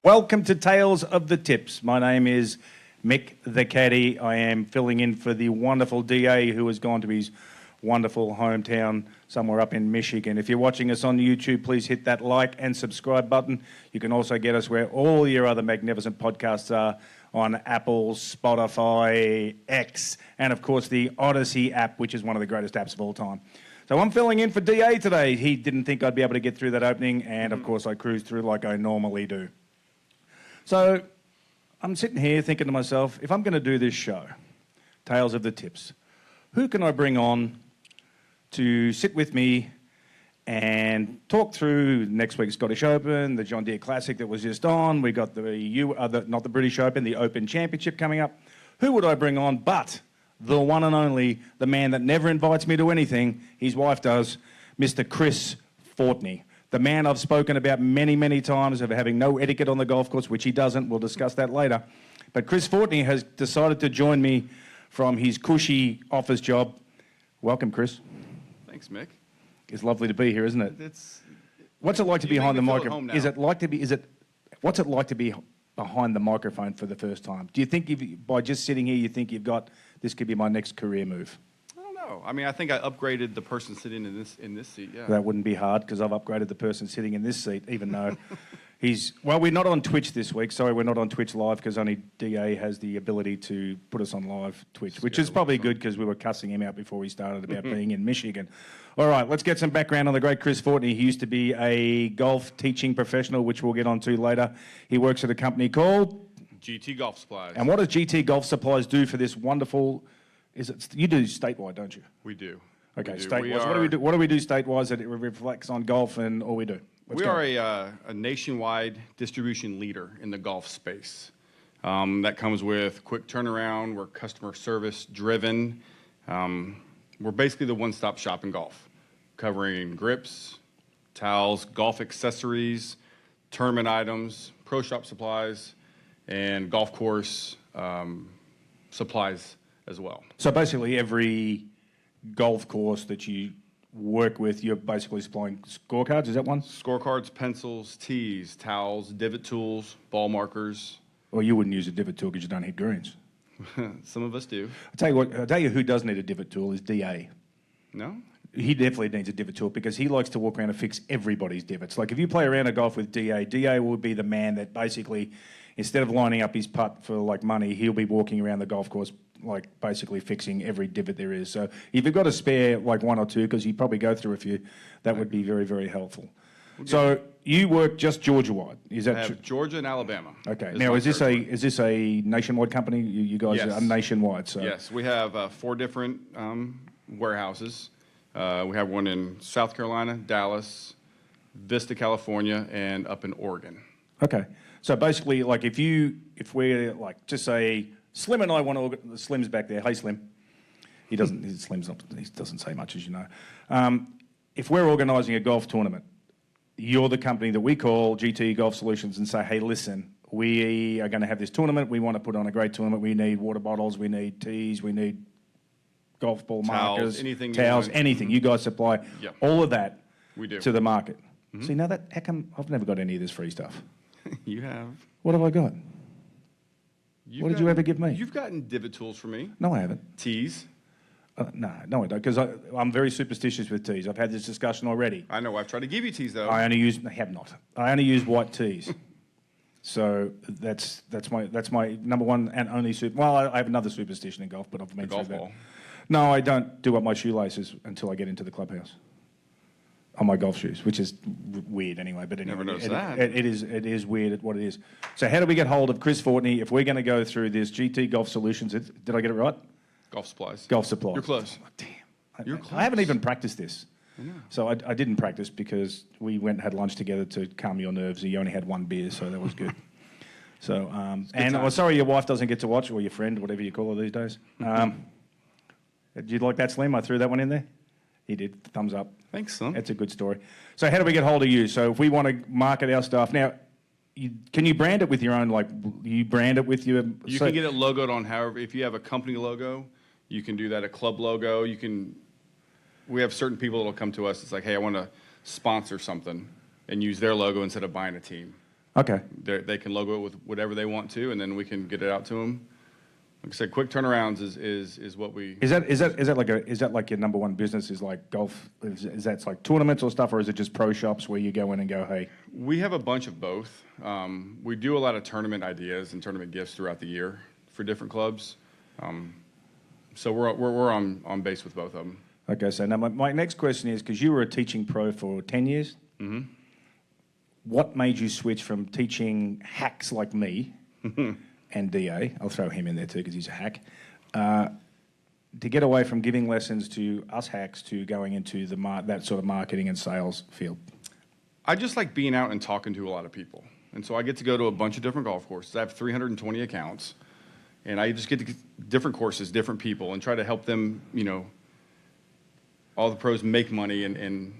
Welcome to Tales of the Tips. My name is Mick the Caddy. I am filling in for the wonderful DA who has gone to his wonderful hometown somewhere up in Michigan. If you're watching us on YouTube, please hit that like and subscribe button. You can also get us where all your other magnificent podcasts are on Apple, Spotify, X, and of course the Odyssey app, which is one of the greatest apps of all time. So I'm filling in for DA today. He didn't think I'd be able to get through that opening, and of course I cruised through like I normally do. So I'm sitting here thinking to myself, if I'm going to do this show, Tales of the Tips, who can I bring on to sit with me and talk through next week's Scottish Open, the John Deere Classic that was just on. We got not the British Open, the Open Championship coming up. Who would I bring on but the one and only, the man that never invites me to anything, his wife does, Mr. Chris Fortney. The man I've spoken about many, many times of having no etiquette on the golf course, which he doesn't. We'll discuss that later. But Chris Fortney has decided to join me from his cushy office job. Welcome, Chris. Thanks, Mick. It's lovely to be here, isn't it? What's it like to be behind the microphone? What's it like to be behind the microphone for the first time? Do you think by just sitting here, you think you've got this could be my next career move? I don't know. I mean, I think I upgraded the person sitting in this seat. Yeah. That wouldn't be hard because I've upgraded the person sitting in this seat, even though well, we're not on Twitch this week. Sorry, we're not on Twitch live because only DA has the ability to put us on live Twitch, which is probably good because we were cussing him out before he started about being in Michigan. All right, let's get some background on the great Chris Fortney. He used to be a golf teaching professional, which we'll get onto later. He works at a company called GT Golf Supplies. And what does GT Golf Supplies do for this wonderful? You do statewide, don't you? We do. Okay, statewide. What do we do? What do we do statewide that it reflects on golf and all we do? We are a nationwide distribution leader in the golf space. That comes with quick turnaround. We're customer service driven. We're basically the one-stop shop in golf, covering grips, towels, golf accessories, tournament items, pro shop supplies, and golf course supplies as well. So basically every golf course that you work with, you're basically supplying scorecards, is that one? Scorecards, pencils, tees, towels, divot tools, ball markers. Well, you wouldn't use a divot tool because you don't hit greens. Some of us do. I'll tell you who does need a divot tool is DA. No? He definitely needs a divot tool because he likes to walk around and fix everybody's divots. Like if you play around a golf with DA will be the man that basically, instead of lining up his putt for like money, he'll be walking around the golf course like basically fixing every divot there is. So if you've got a spare like one or two, because you probably go through a few, that would be very, very helpful. Okay. So you work just Georgia-wide, is that true? Georgia and Alabama. Okay. Now is this a nationwide company? You guys are nationwide. So yes, we have 4 different warehouses. We have one in South Carolina, Dallas, Vista, California, and up in Oregon. Okay. So basically, like if we're like just say Slim and I want to, Slim's back there. Hey, Slim. He doesn't say much, as you know. If we're organising a golf tournament, you're the company that we call GT Golf Solutions and say, hey, listen, we are going to have this tournament. We want to put on a great tournament. We need water bottles. We need tees. We need golf ball markers, towels, anything. You guys supply all of that to the market. Mm-hmm. See, now how come I've never got any of this free stuff? You have. What have I got? What did you ever give me? You've gotten divot tools for me. No, I haven't. Tees. No, I don't, because I'm very superstitious with tees. I've had this discussion already. I know. I've tried to give you tees, though. I have not. I only use white tees. So that's my number one and only Well, I have another superstition in golf, but I've mentioned golf that. Ball. No, I don't do up my shoelaces until I get into the clubhouse on my golf shoes, which is weird anyway. But anyway, never noticed that. It is weird at what it is. So how do we get hold of Chris Fortney if we're going to go through this GT Golf Solutions? Did I get it right? Golf supplies. Golf supplies. You're close. Oh, damn. You're close. I haven't even practiced this. I know. So I didn't practice because we went and had lunch together to calm your nerves. You only had one beer, so that was good. So, sorry your wife doesn't get to watch, or your friend, whatever you call her these days. Did you like that, Slim? I threw that one in there? He did. Thumbs up. Thanks, son. That's a good story. So how do we get hold of you? So if we want to market our stuff, now, can you brand it with your own, like, you brand it with your... You can get it logoed on however, if you have a company logo, you can do that, a club logo. We have certain people that will come to us. It's like, hey, I want to sponsor something and use their logo instead of buying a team. Okay. They can logo it with whatever they want to, and then we can get it out to them. Like I said, quick turnarounds is what we... Is that like your number one business is like golf? Is that like tournaments or stuff, or is it just pro shops where you go in and go, hey? We have a bunch of both. We do a lot of tournament ideas and tournament gifts throughout the year for different clubs. So we're on base with both of them. Okay, so now my next question is, because you were a teaching pro for 10 years, what made you switch from teaching hacks like me and DA, I'll throw him in there too because he's a hack, to get away from giving lessons to us hacks to going into that sort of marketing and sales field? I just like being out and talking to a lot of people. And so I get to go to a bunch of different golf courses. I have 320 accounts. And I just get to get different courses, different people, and try to help them, all the pros make money and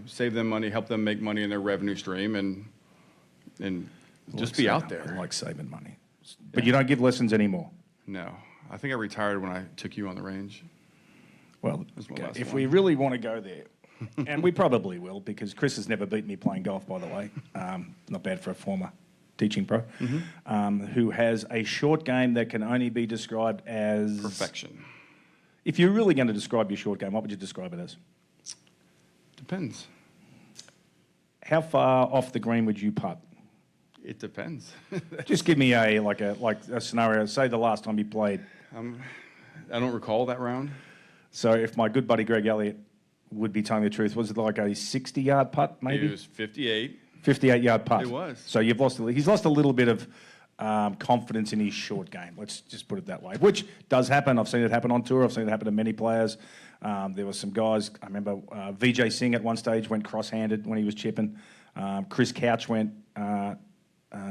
save them money, help them make money in their revenue stream, and just be out there. I like saving money. But you don't give lessons anymore? No. I think I retired when I took you on the range. Well, if we really want to go there, and we probably will, because Chris has never beat me playing golf, by the way. Not bad for a former teaching pro, who has a short game that can only be described as... perfection. If you're really going to describe your short game, what would you describe it as? Depends. How far off the green would you putt? It depends. Just give me a scenario. Say the last time you played. I don't recall that round. So if my good buddy Greg Elliott would be telling the truth, was it like a 60-yard putt, maybe? It was 58. 58-yard putt. It was. So he's lost a little bit of confidence in his short game. Let's just put it that way, which does happen. I've seen it happen on tour. I've seen it happen to many players. There were some guys, I remember Vijay Singh at one stage went cross-handed when he was chipping. Chris Couch went,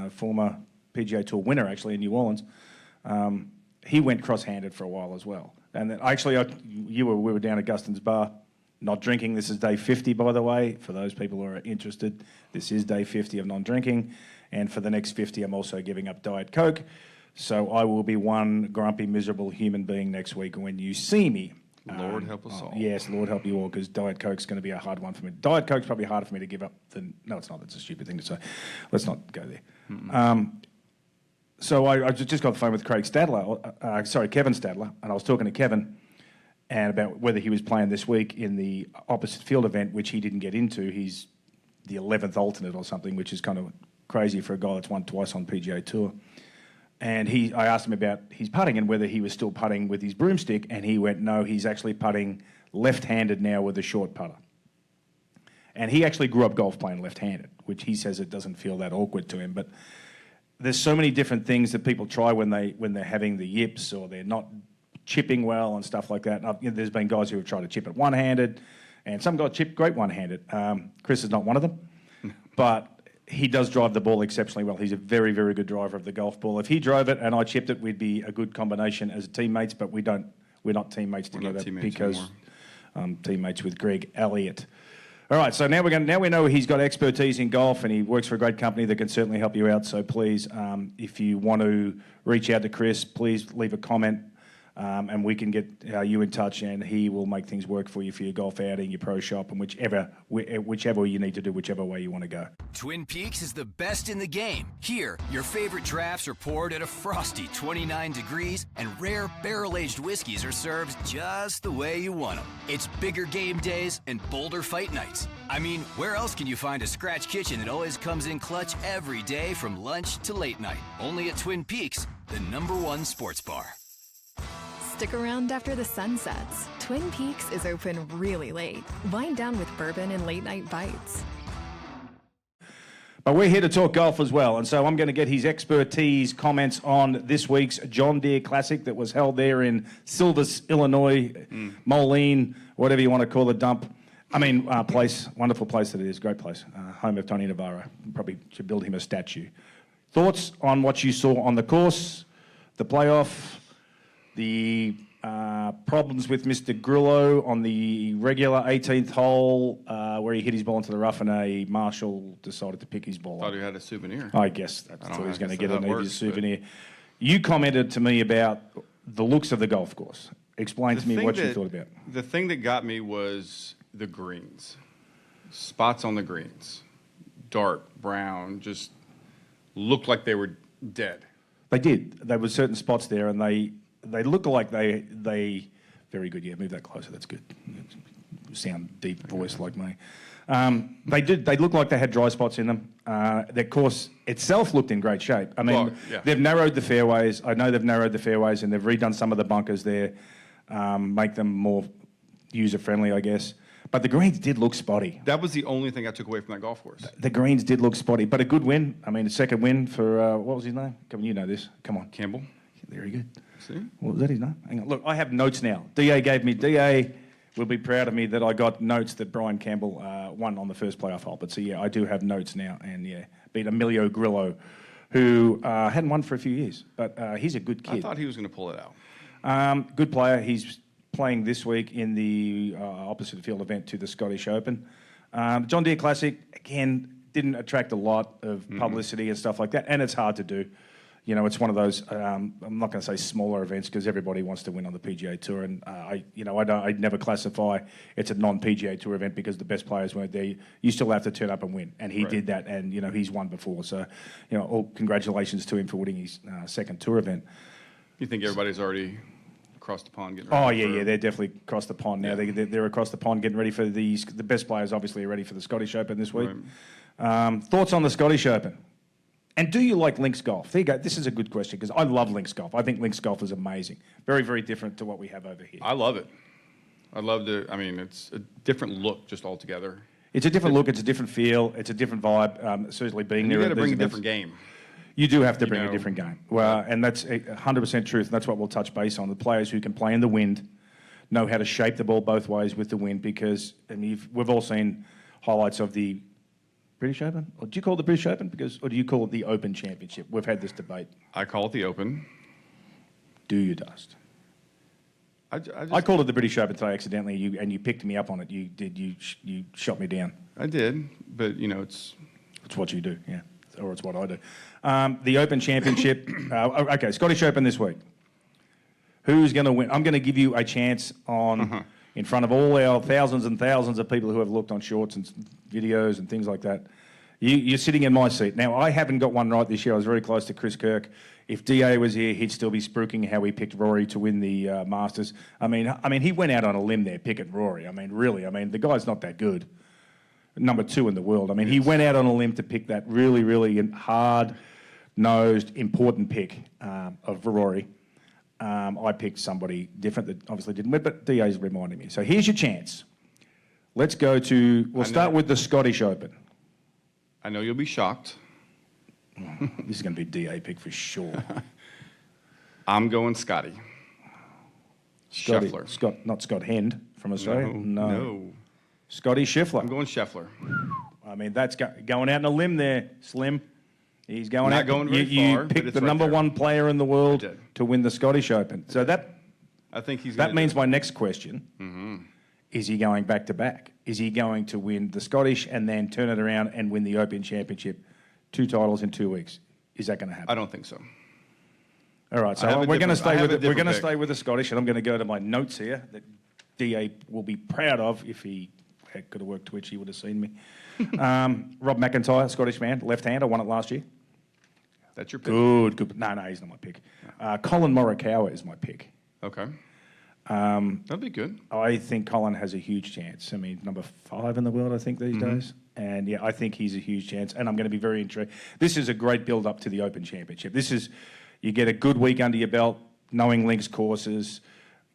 former PGA Tour winner actually in New Orleans. He went cross-handed for a while as well. And then we were down at Guston's Bar. Not drinking. This is day 50, by the way. For those people who are interested, this is day 50 of non-drinking. And for the next 50, I'm also giving up Diet Coke. So I will be one grumpy, miserable human being next week when you see me. Lord help us all. Yes, Lord help you all, because Diet Coke's going to be a hard one for me. Diet Coke's probably harder for me to give up than... No, it's not. That's a stupid thing to say. Let's not go there. So I just got the phone with Kevin Stadler, and I was talking to Kevin and about whether he was playing this week in the opposite field event, which he didn't get into. He's the 11th alternate or something, which is kind of crazy for a guy that's won twice on PGA Tour. And I asked him about his putting and whether he was still putting with his broomstick, and he went, no, he's actually putting left-handed now with a short putter. And he actually grew up golf playing left-handed, which he says it doesn't feel that awkward to him. But there's so many different things that people try when they're having the yips or they're not chipping well and stuff like that. And there's been guys who have tried to chip it one-handed, and some guys chip great one-handed. Chris is not one of them, but he does drive the ball exceptionally well. He's a very, very good driver of the golf ball. If he drove it and I chipped it, we'd be a good combination as teammates, but we're not teammates together because I'm teammates with Greg Elliott. All right, so now we know he's got expertise in golf and he works for a great company that can certainly help you out. So please, if you want to reach out to Chris, please leave a comment. And we can get you in touch, and he will make things work for you for your golf outing, your pro shop, and whichever you need to do, whichever way you want to go. Twin Peaks is the best in the game. Here, your favorite drafts are poured at a frosty 29 degrees, and rare barrel-aged whiskeys are served just the way you want them. It's bigger game days and bolder fight nights. I mean, where else can you find a scratch kitchen that always comes in clutch every day from lunch to late night? Only at Twin Peaks, the #1 sports bar. Stick around after the sun sets. Twin Peaks is open really late. Wind down with bourbon and late night bites. But we're here to talk golf as well, and so I'm going to get his expertise comments on this week's John Deere Classic that was held there in Silvis, Illinois, Moline, whatever you want to call the dump. Place, wonderful place that it is, great place. Home of Tony Navarro. Probably should build him a statue. Thoughts on what you saw on the course, the playoff, the problems with Mr. Grillo on the regular 18th hole where he hit his ball into the rough and a marshal decided to pick his ball Thought up. he had a souvenir. I guess that's what he was going to get, a a souvenir. You commented to me about the looks of the golf course. Explain to me what you thought about. The thing that got me was the greens. Spots on the greens. Dark, brown, just looked like they were dead. They did. There were certain spots there, and they look like they very good. Yeah, move that closer. That's good. Sound deep voice like me. They did. They looked like they had dry spots in them. Their course itself looked in great shape. I mean, they've narrowed the fairways. I know they've narrowed the fairways, and they've redone some of the bunkers there, make them more user-friendly, I guess. But the greens did look spotty. That was the only thing I took away from that golf course. The greens did look spotty, but a good win. I mean, a second win for, what was his name? Come on, you know this. Come on. Campbell. Very good. See? What was that his name? Hang on. Look, I have notes now. DA will be proud of me that I got notes that Brian Campbell won on the first playoff hole. But so, yeah, I do have notes now. And, yeah, beat Emilio Grillo, who hadn't won for a few years. But he's a good kid. I thought he was going to pull it out. Good player. He's playing this week in the opposite field event to the Scottish Open. John Deere Classic, again, didn't attract a lot of publicity and stuff like that, and it's hard to do. You know, it's one of those, I'm not going to say smaller events because everybody wants to win on the PGA Tour, and I'd never classify it's a non-PGA Tour event because the best players weren't there. You still have to turn up and win, and he did that, and, you know, he's won before. So, you know, all congratulations to him for winning his second tour event. You think everybody's already across the pond getting ready? Yeah, they're definitely across the pond now. Yeah. They're across the pond getting ready for the best players. Obviously, are ready for the Scottish Open this week. Right. Thoughts on the Scottish Open? And do you like links golf? There you go. This is a good question because I love links golf. I think links golf is amazing. Very, very different to what we have over here. I love it. I love it. I mean, it's a different look just altogether. It's a different look. It's a different feel. It's a different vibe. Certainly being there. You got to bring a different game. You do have to bring a different game. Well, and that's 100% truth. And that's what we'll touch base on. The players who can play in the wind, know how to shape the ball both ways with the wind because we've all seen highlights of the British Open? Or do you call it the British Open? Or do you call it the Open Championship? We've had this debate. I call it the Open. Do you, Dust? I called it the British Open today accidentally, and you picked me up on it. You shot me down. I did, but, you know, it's what you do, yeah. Or it's what I do. The Open Championship. Okay, Scottish Open this week. Who's going to win? I'm going to give you a chance on in front of all our thousands and thousands of people who have looked on shorts and videos and things like that. You're sitting in my seat. Now, I haven't got one right this year. I was very close to Chris Kirk. If DA was here, he'd still be spruiking how he picked Rory to win the Masters. I mean, he went out on a limb there picking Rory. I mean, really. I mean, the guy's not that good. Number 2 in the world. I mean, he went out on a limb to pick that really, really hard-nosed, important pick of Rory. I picked somebody different that obviously didn't win, but DA's reminding me. So here's your chance. Let's go to, we'll start with the Scottish Open. I know you'll be shocked. This is going to be DA pick for sure. I'm going Scotty. Scheffler. Not Scott Hend from Australia? No. Scotty Scheffler. I'm going Scheffler. I mean, that's going out on a limb there, Slim. He's going Not out. going very far, you picked but the it's number right there. 1 player in the world to win the Scottish Open. So I think that means my next question, is he going back-to-back? Is he going to win the Scottish and then turn it around and win the Open Championship? 2 titles in 2 weeks. Is that going to happen? I don't think so. All right, so we're going to stay with the Scottish, and I'm going to go to my notes here that DA will be proud of. If he could have worked Twitch, he would have seen me. Rob McIntyre, Scottish man, left-hander, won it last year. That's your pick? Good. No, he's not my pick. Colin Morikawa is my pick. Okay. That'd be good. I think Colin has a huge chance. I mean, number 5 in the world, I think, these days. And, yeah, I think he's a huge chance. And I'm going to be very intrigued. This is a great build-up to the Open Championship. You get a good week under your belt, knowing links courses,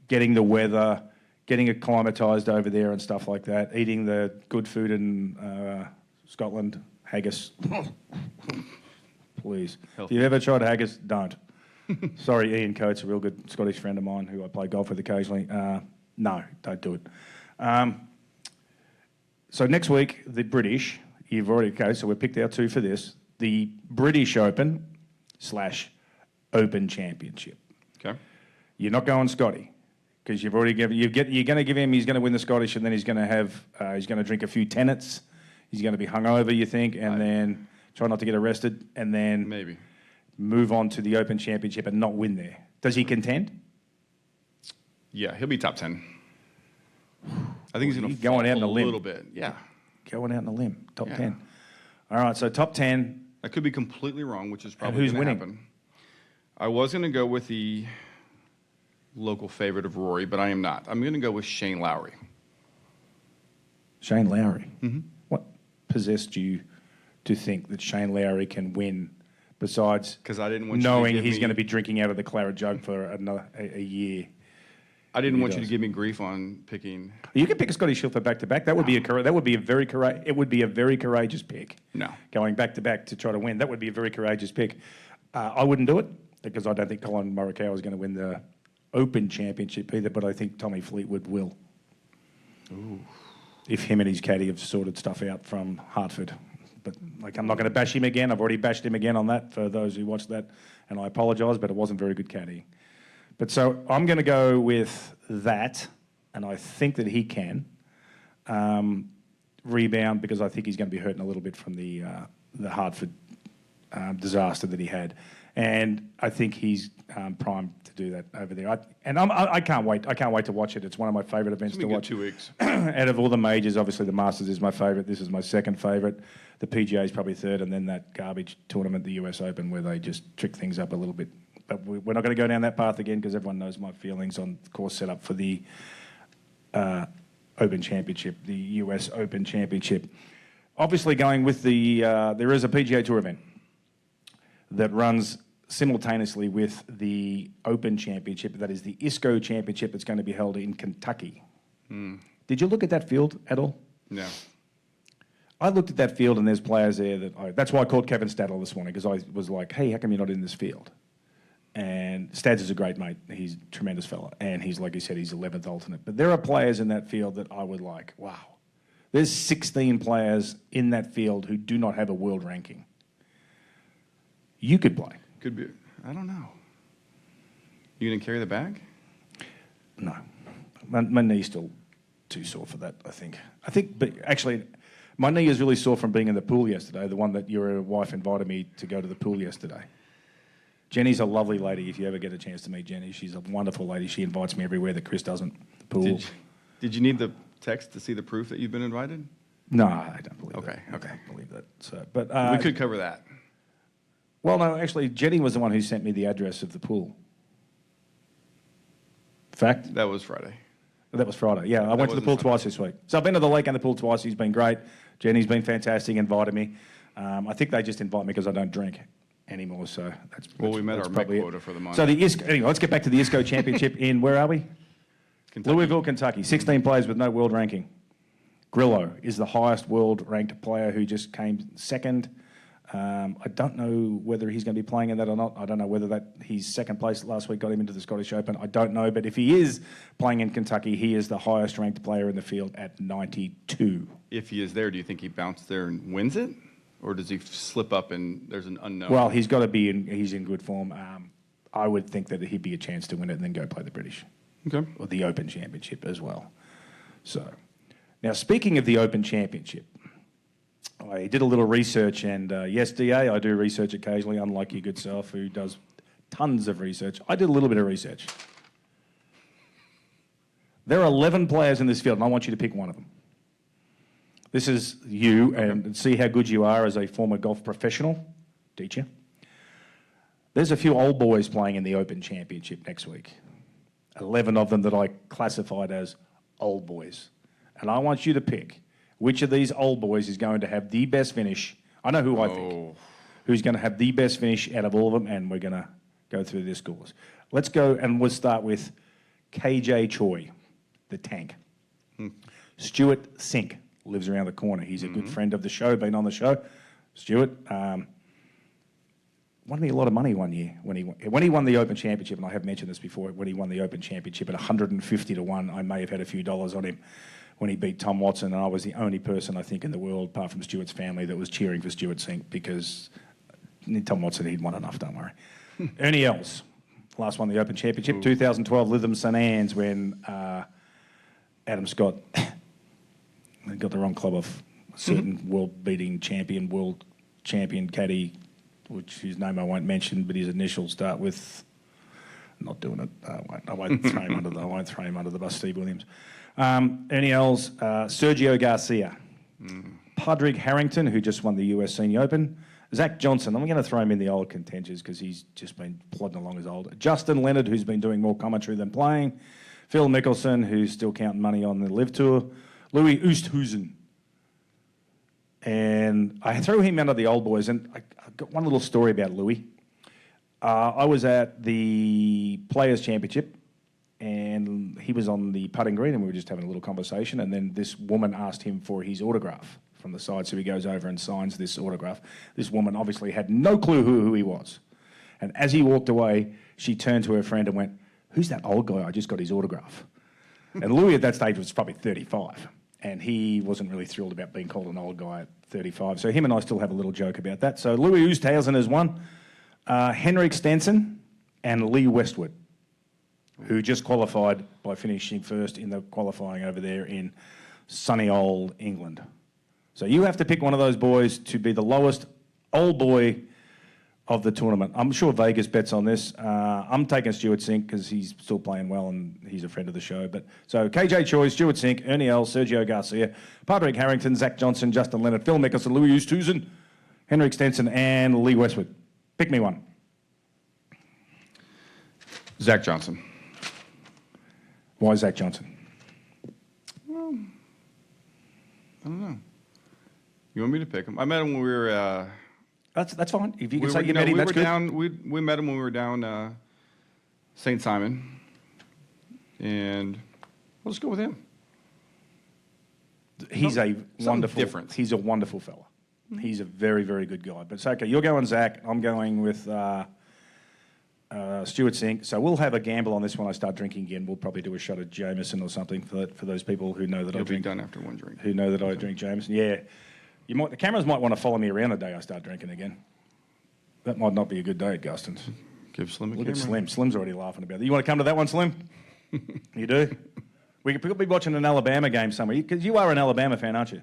getting the weather, getting acclimatised over there and stuff like that, eating the good food in Scotland, haggis. Please. Healthy. If you've ever tried haggis, don't. Sorry, Ian Coates, a real good Scottish friend of mine who I play golf with occasionally. No, don't do it. So next week, the British, so we've picked our 2 for this, the British Open / Open Championship. Okay. You're not going Scotty because you've already given, you're going to give him, he's going to win the Scottish and then he's going to drink a few tennants. He's going to be hungover, you think, and then try not to get arrested and then maybe move on to the Open Championship and not win there. Does he contend? Yeah, he'll be top 10. I think he's going to going out on a limb little bit. Yeah. Going out on a limb, top 10. All right, so top 10, I could be completely wrong, which is probably who's going to winning? happen. I was going to go with the local favorite of Rory, but I am not. I'm going to go with Shane Lowry. Shane Lowry. Mm-hmm. What possessed you to think that Shane Lowry can win? Besides, Because I didn't want you knowing to give he's me, going to be drinking out of the claret jug for a year. I didn't want you does. to give me grief on picking. You could pick a Scotty Shield for back to back. That would be a very courageous pick. No. Going back to back to try to win, that would be a very courageous pick. I wouldn't do it because I don't think Colin Morikawa is going to win the Open Championship either. But I think Tommy Fleetwood will. Ooh. If him and his caddy have sorted stuff out from Hartford. But like, I'm not going to bash him again. I've already bashed him again on that for those who watched that, and I apologise, but it wasn't very good caddying. But so I'm going to go with that, and I think that he can rebound because I think he's going to be hurting a little bit from the Hartford disaster that he had, and I think he's primed to do that over there. I can't wait. I can't wait to watch it. It's one of my favourite events to watch. 2 weeks. Out of all the majors, obviously the Masters is my favourite. This is my second favourite. The PGA is probably third, and then that garbage tournament, the US Open, where they just trick things up a little bit. But we're not going to go down that path again because everyone knows my feelings on the course setup for the Open Championship, the US Open Championship. Obviously, going with there is a PGA Tour event that runs simultaneously with the Open Championship. That is the ISCO Championship that's going to be held in Kentucky. Did you look at that field at all? No. I looked at that field and there's players there that's why I called Kevin Stadler this morning because I was like, hey, how come you're not in this field? And Stads is a great mate. He's a tremendous fella. And he's, like you said, he's 11th alternate. But there are players in that field that I would like, wow. There's 16 players in that field who do not have a world ranking. You could play. Could be. I don't know. You going to carry the bag? No. My knee's still too sore for that, I think. But actually, my knee is really sore from being in the pool yesterday, the one that your wife invited me to go to the pool yesterday. Jenny's a lovely lady. If you ever get a chance to meet Jenny, she's a wonderful lady. She invites me everywhere that Chris doesn't. The pool. Did you need the text to see the proof that you've been invited? No, I don't believe that. Okay. I don't believe that. So, but We could cover that. Well, no, actually, Jenny was the one who sent me the address of the pool. Fact? That was Friday. That was Friday. Yeah, I went to the pool twice this week. So I've been to the lake and the pool twice. He's been great. Jenny's been fantastic, invited me. I think they just invite me because I don't drink anymore. So that's Well, we met our probably Mick quota for the month. So the ISCO, anyway, let's get back to the ISCO Championship in, where are we? Kentucky. Louisville, Kentucky. 16 players with no world ranking. Grillo is the highest world ranked player who just came second. I don't know whether he's going to be playing in that or not. I don't know whether his second place last week got him into the Scottish Open. I don't know. But if he is playing in Kentucky, he is the highest ranked player in the field at 92. If he is there, do you think he bounced there and wins it? Or does he slip up and there's an unknown? Well, he's got to be he's in good form. I would think that he'd be a chance to win it and then go play the British. Okay. Or the Open Championship as well. So, now speaking of the Open Championship, I did a little research, and yes, DA, I do research occasionally, unlike your good self, who does tons of research. I did a little bit of research. There are 11 players in this field, and I want you to pick one of them. This is you, and see how good you are as a former golf professional, teacher. There's a few old boys playing in the Open Championship next week. 11 of them that I classified as old boys. And I want you to pick which of these old boys is going to have the best finish. I know who I think. Who's going to have the best finish out of all of them, and we're going to go through their scores. Let's go, and we'll start with KJ Choi, the tank. Stuart Sink lives around the corner. He's a good friend of the show, been on the show. Stuart won me a lot of money one year when he won the Open Championship, and I have mentioned this before, when he won the Open Championship at 150 to 1, I may have had a few dollars on him when he beat Tom Watson, and I was the only person, I think, in the world, apart from Stuart's family, that was cheering for Stuart Sink because Tom Watson, he'd won enough, don't worry. Ernie Els, last won the Open Championship, 2012 Lytham St Anne's, when Adam Scott got the wrong club off a certain world-beating champion, world champion caddy, whose name I won't mention, but his initials start with, I'm not doing it, I won't throw him under the bus, Steve Williams. Ernie Els, Sergio Garcia, Padraig Harrington, who just won the US Senior Open, Zach Johnson, I'm going to throw him in the old contenders because he's just been plodding along as old. Justin Leonard, who's been doing more commentary than playing. Phil Mickelson, who's still counting money on the Live Tour. Louis Oosthuizen. And I threw him under the old boys. And I got one little story about Louis. I was at the Players' Championship, and he was on the putting green, and we were just having a little conversation. And then this woman asked him for his autograph from the side, so he goes over and signs this autograph. This woman obviously had no clue who he was. And as he walked away, she turned to her friend and went, "Who's that old guy? I just got his autograph." And Louis at that stage was probably 35, and he wasn't really thrilled about being called an old guy at 35. So him and I still have a little joke about that. So Louis Oosthuizen is one, Henrik Stenson, and Lee Westwood, who just qualified by finishing first in the qualifying over there in sunny old England. So you have to pick one of those boys to be the lowest old boy of the tournament. I'm sure Vegas bets on this. I'm taking Stuart Sink because he's still playing well and he's a friend of the show. But so KJ Choi, Stuart Sink, Ernie Els, Sergio Garcia, Padraig Harrington, Zach Johnson, Justin Leonard, Phil Mickelson, Louis Oosthuizen, Henrik Stenson, and Lee Westwood. Pick me one. Zach Johnson. Why Zach Johnson? Well, I don't know. You want me to pick him? I met him when we were. That's fine. If you can say you met him, that's good. We met him when we were down St. Simon, and we'll just go with him. He's a wonderful. Different. He's a wonderful fella. He's a very, very good guy. But it's okay. You're going Zach. I'm going with Stuart Sink. So we'll have a gamble on this when I start drinking again. We'll probably do a shot of Jameson or something for those people who know that I drink. You'll be done after one drink. Who know that I drink Jameson? Yeah. The cameras might want to follow me around the day I start drinking again. That might not be a good day at Guston's. Give Slim a Look camera. at Slim. Slim's already laughing about it. You want to come to that one, Slim? You do? We could be watching an Alabama game somewhere. Because you are an Alabama fan, aren't you?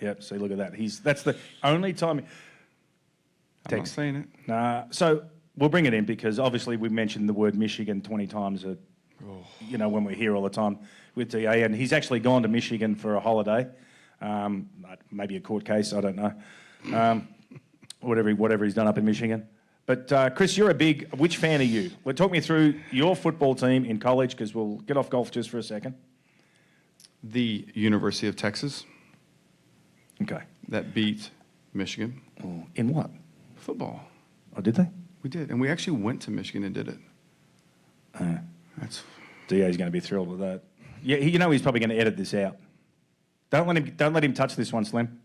Yep. See, look at that. That's the only time. I'm not saying it. Nah. So we'll bring it in because obviously we mentioned the word Michigan 20 times. When we're here all the time with DA, and he's actually gone to Michigan for a holiday. Maybe a court case, I don't know. Whatever he's done up in Michigan. But Chris, you're which fan are you? Well, talk me through your football team in college, because we'll get off golf just for a second. The University of Texas. Okay. That beat Michigan. Oh, in what? Football. Oh, did they? We did, and we actually went to Michigan and did it. That's DA's going to be thrilled with that. Yeah, he's probably going to edit this out. Don't let him touch this one, Slim.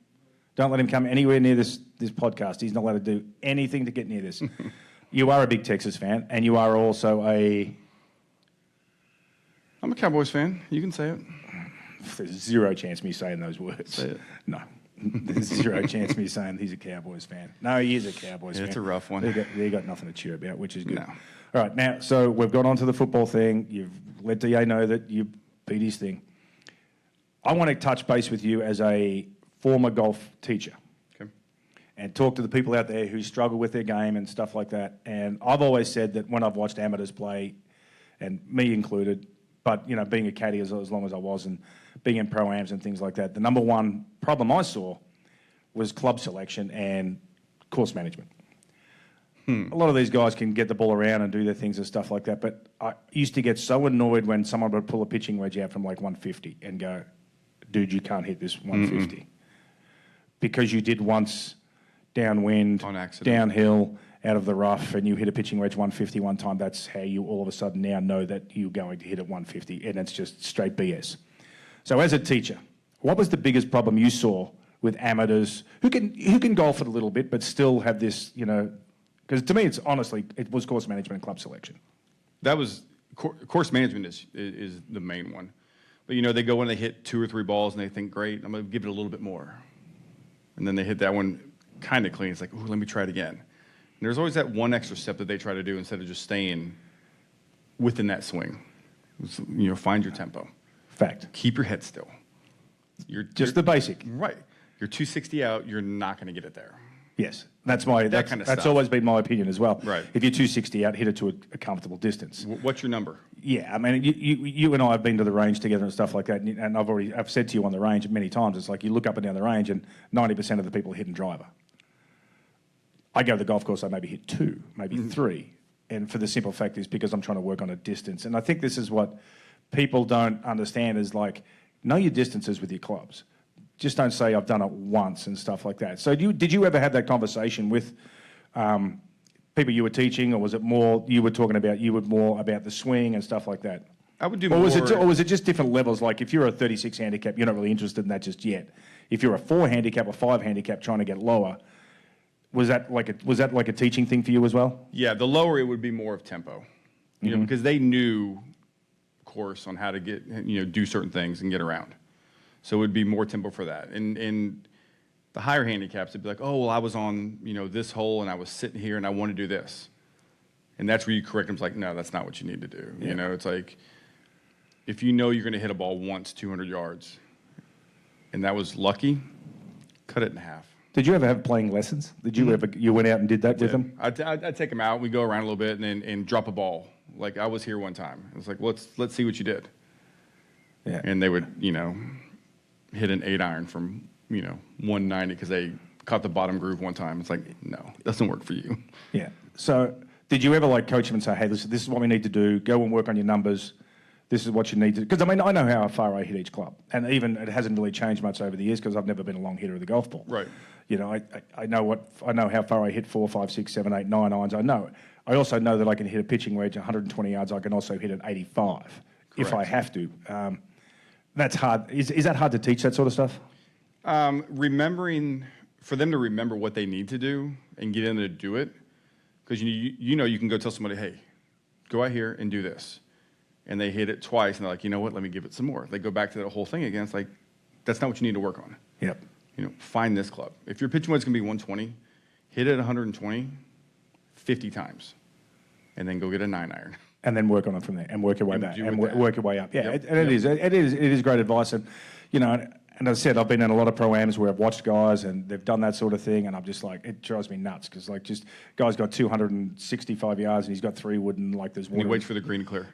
Don't let him come anywhere near this podcast. He's not allowed to do anything to get near this. You are a big Texas fan, and you are also I'm a Cowboys fan. You can say it. There's zero chance of me saying those words. Say it. No. There's zero chance of me saying he's a Cowboys fan. No, he is a Cowboys fan. It's a rough one. They got nothing to cheer about, which is good. No. All right, now, so we've got on to the football thing. You've let DA know that you beat his thing. I want to touch base with you as a former golf teacher. Okay. And talk to the people out there who struggle with their game and stuff like that. And I've always said that when I've watched amateurs play, and me included, but being a caddy as long as I was and being in pro-ams and things like that, the number one problem I saw was club selection and course management. A lot of these guys can get the ball around and do their things and stuff like that, but I used to get so annoyed when someone would pull a pitching wedge out from like 150 and go, dude, you can't hit this 150. Because you did once downwind, on accident, downhill, out of the rough, and you hit a pitching wedge 150 one time, that's how you all of a sudden now know that you're going to hit it 150, and it's just straight BS. So as a teacher, what was the biggest problem you saw with amateurs who can golf it a little bit but still have this, because to me it was course management and club selection. That was course management is the main one. But they go in, they hit 2 or 3 balls and they think, great, I'm going to give it a little bit more. And then they hit that one kind of clean. It's like, ooh, let me try it again. And there's always that one extra step that they try to do instead of just staying within that swing. Find your tempo. Fact. Keep your head still. Just the basic. Right. You're 260 out, you're not going to get it there. Yes, that's always been my opinion as well. Right. If you're 260 out, hit it to a comfortable distance. What's your number? Yeah, I mean, you and I have been to the range together and stuff like that, and I've said to you on the range many times, it's like you look up and down the range and 90% of the people are hitting driver. I go to the golf course, I maybe hit 2, maybe 3. And for the simple fact is because I'm trying to work on a distance. And I think this is what people don't understand is like, know your distances with your clubs. Just don't say I've done it once and stuff like that. So did you ever have that conversation with people you were teaching, or was it more you were talking about more about the swing and stuff like that? I would do or more. Was it just different levels? Like if you're a 36 handicap, you're not really interested in that just yet. If you're a 4 handicap or 5 handicap trying to get lower, was that like a teaching thing for you as well? Yeah, the lower it would be more of tempo, you know, because they knew, of course, on how to get, you know, do certain things and get around. So it would be more tempo for that. And the higher handicaps, it'd be like, oh, well, I was on, you know, this hole and I was sitting here and I want to do this. And that's where you correct them. It's like, no, that's not what you need to do. Yeah. You know, it's like, if you know you're going to hit a ball once 200 yards, and that was lucky, cut it in half. Did you ever have playing lessons? Did you ever, you went out and did that with them? I'd take them out. We'd go around a little bit and drop a ball. Like I was here one time. It was like, let's see what you did. Yeah. And they would, you know, hit an 8-iron from, you know, 190 because they caught the bottom groove one time. It's like, no, it doesn't work for you. Yeah. So did you ever like coach them and say, hey, this is what we need to do. Go and work on your numbers. This is what you need to, because I mean, I know how far I hit each club, and even it hasn't really changed much over the years because I've never been a long hitter of the golf ball. Right. You know, I know how far I hit 4, 5, 6, 7, 8, 9 irons. I know. I also know that I can hit a pitching wedge 120 yards. I can also hit an 85 if I have to. That's hard. Is that hard to teach, that sort of stuff? Remembering, for them to remember what they need to do and get in there to do it, because you know you can go tell somebody, hey, go out here and do this. And they hit it twice, and they're like, you know what, let me give it some more. They go back to that whole thing again. It's like, that's not what you need to work on. Yep. You know, find this club. If your pitching wedge is going to be 120, hit it 120 50 times, and then go get a 9-iron. And then work on it from there, and work your way back, and work your way up. Yeah, Yep. It is great advice, and you know. And as I said, I've been in a lot of pro-ams where I've watched guys and they've done that sort of thing, and I'm just like, it drives me nuts because like just guy's got 265 yards and he's got 3 wood and like there's water. And he waits for the green to clear.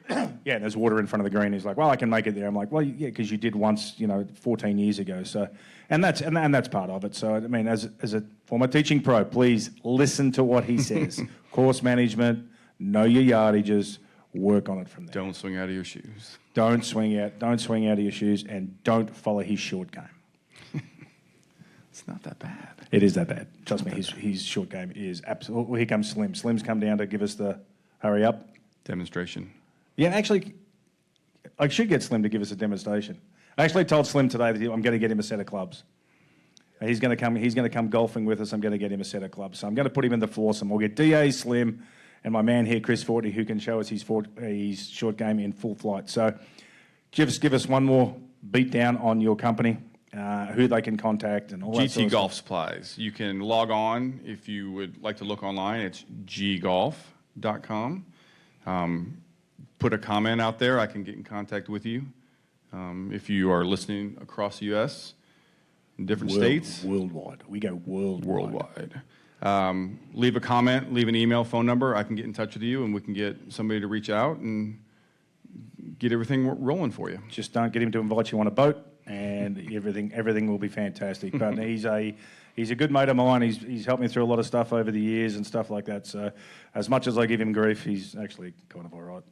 Yeah, and there's water in front of the green. He's like, well, I can make it there. I'm like, well, yeah, because you did once, you know, 14 years ago. So, and that's part of it. So, I mean, as a former teaching pro, please listen to what he says. Course management, know your yardages, work on it from there. Don't swing out of your shoes. Don't swing out of your shoes, and don't follow his short game. It's not that bad. It is that bad. Trust me, his short game is absolutely. Well, here comes Slim. Slim's come down to give us the hurry up Demonstration. Yeah, actually, I should get Slim to give us a demonstration. I actually told Slim today that I'm going to get him a set of clubs. He's going to come golfing with us. I'm going to get him a set of clubs. So I'm going to put him in the foursome. We'll get DA, Slim, and my man here, Chris Fortney, who can show us his short game in full flight. So give us one more beat down on your company, who they can contact and all that sort of Golf stuff. Supplies. You can log on if you would like to look online. It's ggolf.com. Put a comment out there. I can get in contact with you. If you are listening across the U.S., in different states. Worldwide. We go worldwide. Leave a comment, leave an email, phone number. I can get in touch with you, and we can get somebody to reach out and get everything rolling for you. Just don't get him to invite you on a boat, and everything will be fantastic. But he's a good mate of mine. He's helped me through a lot of stuff over the years and stuff like that. So as much as I give him grief, he's actually kind of all right.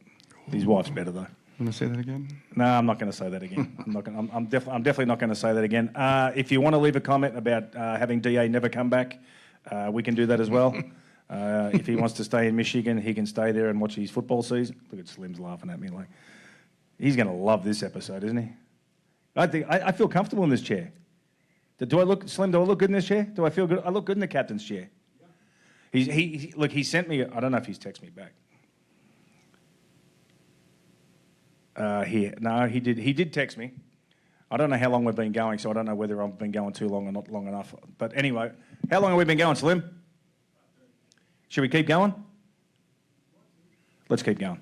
His wife's better though. Want to say that again? No, I'm not going to say that again. I'm definitely not going to say that again. If you want to leave a comment about having DA never come back, we can do that as well. If he wants to stay in Michigan, he can stay there and watch his football season. Look at Slim's laughing at me like he's going to love this episode, isn't he? I feel comfortable in this chair. Do I look, Slim? Do I look good in this chair? Do I feel good? I look good in the captain's chair. Look, he sent me. I don't know if he's texted me back. No, he did. He did text me. I don't know how long we've been going, so I don't know whether I've been going too long or not long enough. But anyway, how long have we been going, Slim? Should we keep going? Let's keep going.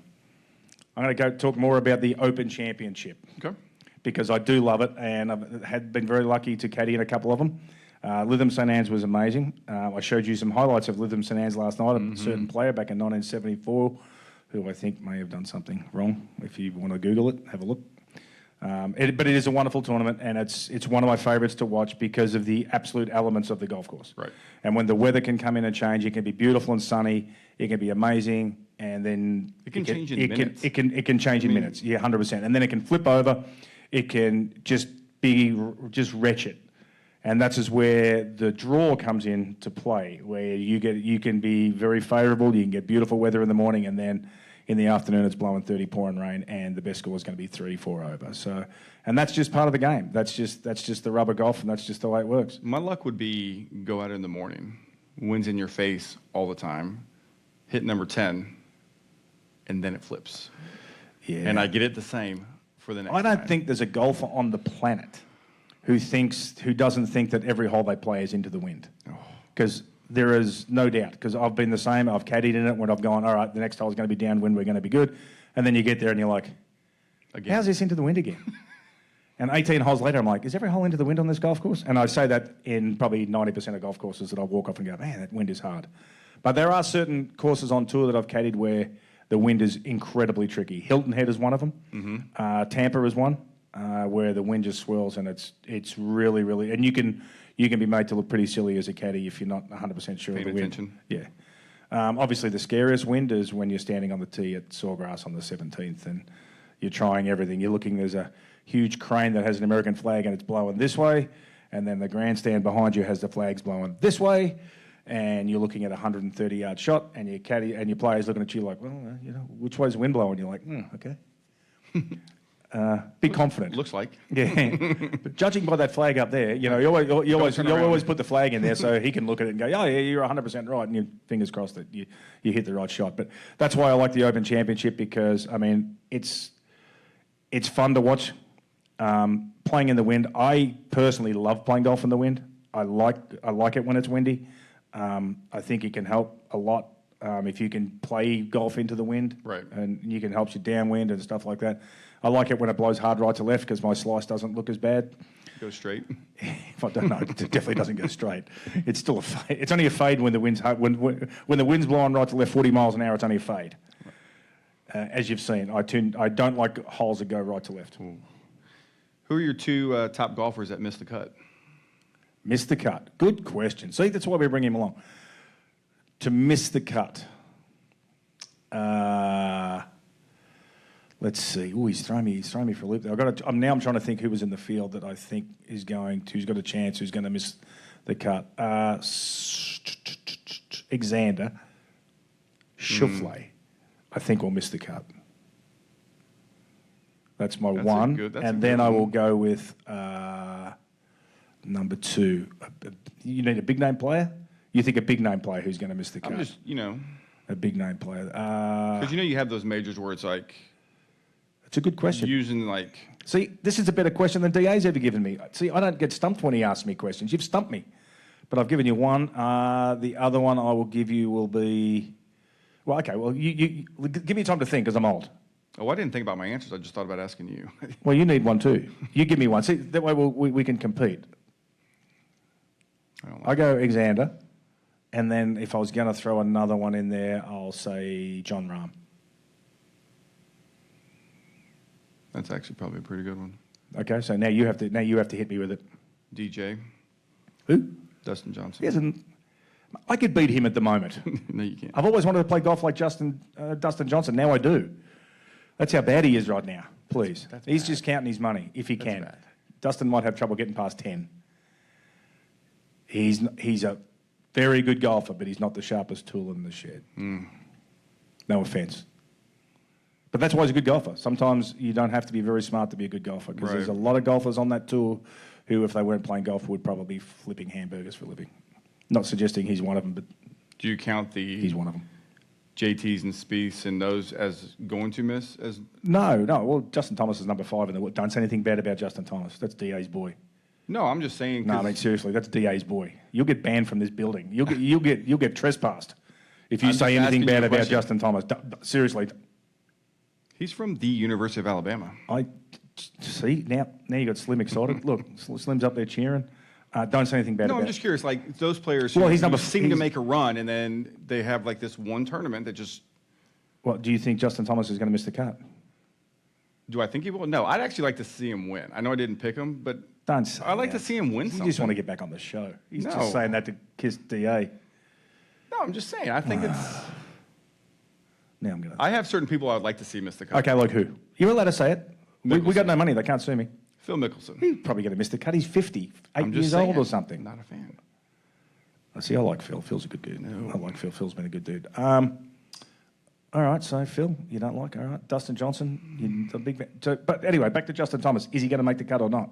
I'm going to go talk more about the Open Championship. Okay. Because I do love it, and I've been very lucky to caddy in a couple of them. Lytham St Anne's was amazing. I showed you some highlights of Lytham St Anne's last night. A certain player back in 1974 who I think may have done something wrong. If you want to Google it, have a look. But it is a wonderful tournament, and it's one of my favourites to watch because of the absolute elements of the golf course. Right. And when the weather can come in and change, it can be beautiful and sunny, it can be amazing, and then It can change in minutes. It can change in minutes. Yeah, 100%. And then it can flip over. It can just be just wretched. And that's just where the draw comes into play, where you can be very favourable, you can get beautiful weather in the morning, and then in the afternoon it's blowing 30 pouring rain, and the best score is going to be 3-4 over. So, and that's just part of the game. That's just the rubber golf, and that's just the way it works. My luck would be go out in the morning, wind's in your face all the time, hit number 10, and then it flips. Yeah. And I get it the same for the next I don't time. think there's a golfer on the planet who doesn't think that every hole they play is into the wind. Because there is no doubt, because I've been the same. I've caddied in it when I've gone, all right, the next hole is going to be downwind, we're going to be good. And then you get there and you're like, how's this into the wind again? And 18 holes later, I'm like, is every hole into the wind on this golf course? And I say that in probably 90% of golf courses that I walk off and go, man, that wind is hard. But there are certain courses on tour that I've caddied where the wind is incredibly tricky. Hilton Head is one of them. Mm-hmm. Tampa is one, where the wind just swirls, and it's really, really... And you can be made to look pretty silly as a caddy if you're not 100% sure of the wind. Attention. Yeah. Obviously, the scariest wind is when you're standing on the tee at Sawgrass on the 17th and you're trying everything. You're looking, there's a huge crane that has an American flag and it's blowing this way, and then the grandstand behind you has the flags blowing this way, and you're looking at a 130-yard shot, and your caddy and your player's looking at you like, well, which way's the wind blowing? You're like, okay. Be confident. Looks like. Yeah. But judging by that flag up there, you always put the flag in there so he can look at it and go, oh, yeah, you're 100% right, and your fingers crossed that you hit the right shot. But that's why I like the Open Championship, because, I mean, it's fun to watch. Playing in the wind, I personally love playing golf in the wind. I like it when it's windy. I think it can help a lot if you can play golf into the wind. Right. And you can help you downwind and stuff like that. I like it when it blows hard right to left because my slice doesn't look as bad. Go straight. If I don't know, it definitely doesn't go straight. It's still a fade. It's only a fade when the wind's hard. When the wind's blowing right to left 40 miles an hour, it's only a fade. As you've seen, I don't like holes that go right to left. Ooh. Who are your two top golfers that missed the cut? Miss the cut. Good question. See, that's why we bring him along. To miss the cut. Let's see. Oh, he's thrown me for a loop there. I'm trying to think who was in the field that I think who's got a chance, who's going to miss the cut. Xander Schauffele, I think, will miss the cut. That's my one. And then I will go with number two. You need a big name player? You think a big name player who's going to miss the cut? I'm just, a big name player. Because you have those majors where it's like... It's a good question. Using like... See, this is a better question than DA's ever given me. See, I don't get stumped when he asks me questions. You've stumped me. But I've given you one. The other one I will give you will be... Well, okay, well, you give me time to think because I'm old. Oh, I didn't think about my answers. I just thought about asking you. Well, you need one too. You give me one. See, that way we can compete. I go Xander, and then if I was going to throw another one in there, I'll say John Rahm. That's actually probably a pretty good one. Okay, so now you have to hit me with it. DJ. Who? Dustin Johnson. He hasn't. I could beat him at the moment. No, you can't. I've always wanted to play golf like Dustin Johnson. Now I do. That's how bad he is right now. Please. He's just counting his money if he can. Bad. Dustin might have trouble getting past 10. He's a very good golfer, but he's not the sharpest tool in the shed. No offence. But that's why he's a good golfer. Sometimes you don't have to be very smart to be a good golfer, because there's a lot of golfers on that tour who, if they weren't playing golf, would probably be flipping hamburgers for a living. Not suggesting he's one of them, but do you count he's one of them. JTs and Spieths and those as going to miss? No. Well, Justin Thomas is number 5 in the world. Don't say anything bad about Justin Thomas. That's DA's boy. No, I'm just saying. No, I mean, seriously, that's DA's boy. You'll get banned from this building. You'll get trespassed if you say anything bad about Justin Thomas. Seriously. He's from the University of Alabama. I see now you got Slim excited. Look, Slim's up there cheering. Don't say anything bad about. No, I'm just curious. Like those players Well, he's who seem to make a run, and then they have like this one tournament that just. Well, do you think Justin Thomas is going to miss the cut? Do I think he will? No, I'd actually like to see him win. I know I didn't pick him, but Don't say I'd like that. to see him win You something. just want to get back on the show. He's No. just saying that to kiss DA. No, I'm just saying. I think it's. Now I'm going to... I have certain people I'd like to see miss the cut. Okay, like who? You're allowed to say it. We got no money. They can't sue me. Phil Mickelson. He's probably going to miss the cut. He's 50, I'm 8 just years old saying, or something. Not a fan. See, I like Phil. Phil's a good dude. I like Phil. Phil's been a good dude. All right, so Phil, you don't like. All right, Dustin Johnson, you're a big fan. So, but anyway, back to Justin Thomas. Is he going to make the cut or not?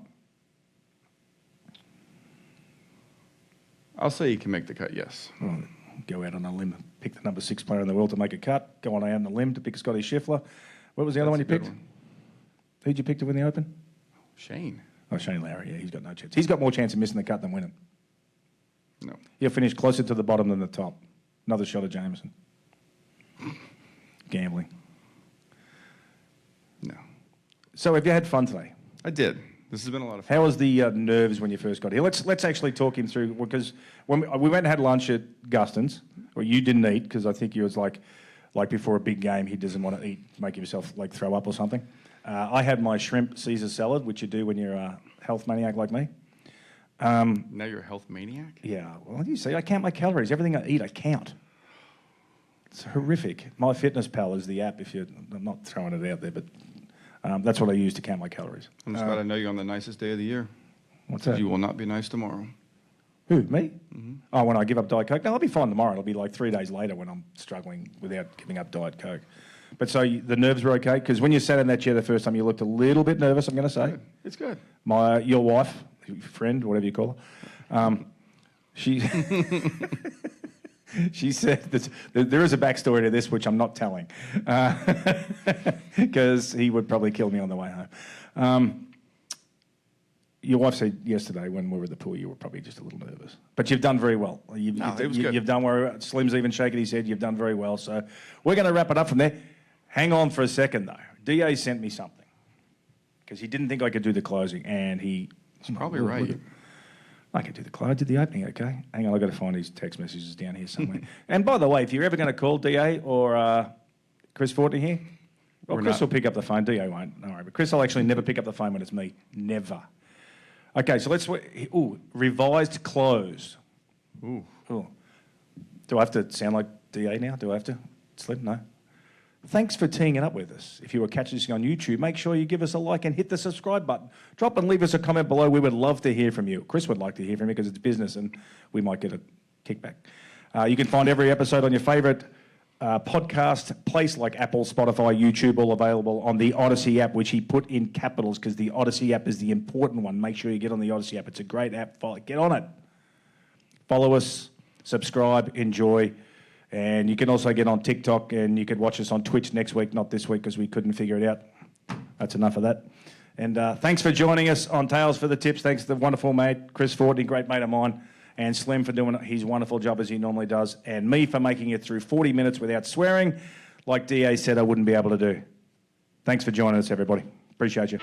I'll say he can make the cut, yes. Well, go out on a limb, pick the number 6 player in the world to make a cut. Go on out on a limb to pick Scotty Scheffler. What was the other one you That's a picked? good one. Who'd you pick to win the Open? Shane. Oh, Shane Lowry. Yeah, he's got no chance. He's got more chance of missing the cut than winning. No. He'll finish closer to the bottom than the top. Another shot at Jameson. Gambling. No. So have you had fun today? I did. This has been a lot of fun. How was the nerves when you first got here? Let's actually talk him through, because when we went and had lunch at Guston's, or you didn't eat because I think you was like before a big game he doesn't want to eat, make himself like throw up or something. I had my shrimp Caesar salad, which you do when you're a health maniac like me. Now you're a health maniac? Yeah, well, you see, I count my calories. Everything I eat, I count. It's horrific. MyFitnessPal is the app. I'm not throwing it out there, but that's what I use to count my calories. I'm just glad I know you're on the nicest day of the year. What's Because that? you will not be nice tomorrow. Who, me? Mm-hmm. Oh, when I give up Diet Coke? No, I'll be fine tomorrow. It'll be like 3 days later when I'm struggling without giving up Diet Coke. But so the nerves were okay? Because when you sat in that chair the first time, you looked a little bit nervous, I'm going to say. Good. It's good. Your wife, friend, whatever you call her, she she said that there is a backstory to this, which I'm not telling, because he would probably kill me on the way home. Your wife said yesterday when we were at the pool, you were probably just a little nervous. But you've done very well. It was good. You've done very well. Slim's even shaking his head. You've done very well. So we're going to wrap it up from there. Hang on for a second, though. DA sent me something because he didn't think I could do the closing, and he's probably right. I could do the close. I did the opening, okay? Hang on, I've got to find his text messages down here somewhere. And by the way, if you're ever going to call DA or Chris Fortney here, well, Chris will pick up the phone. DA won't. Don't worry. But Chris will actually never pick up the phone when it's me. Never. Okay, so let's... Ooh, revised close. Ooh. Ooh. Do I have to sound like DA now? Do I have to? Slim? No. Thanks for teeing it up with us. If you are catching this on YouTube, make sure you give us a like and hit the subscribe button. Drop and leave us a comment below. We would love to hear from you. Chris would like to hear from you because it's business and we might get a kickback. You can find every episode on your favourite podcast place like Apple, Spotify, YouTube, all available on the Odyssey app, which he put in capitals because the Odyssey app is the important one. Make sure you get on the Odyssey app. It's a great app. Get on it. Follow us, subscribe, enjoy. And you can also get on TikTok, and you could watch us on Twitch next week, not this week because we couldn't figure it out. That's enough of that. And thanks for joining us on Tales for the Tips. Thanks to the wonderful mate, Chris Fortney, great mate of mine, and Slim for doing his wonderful job as he normally does, and me for making it through 40 minutes without swearing, like DA said I wouldn't be able to do. Thanks for joining us, everybody. Appreciate you.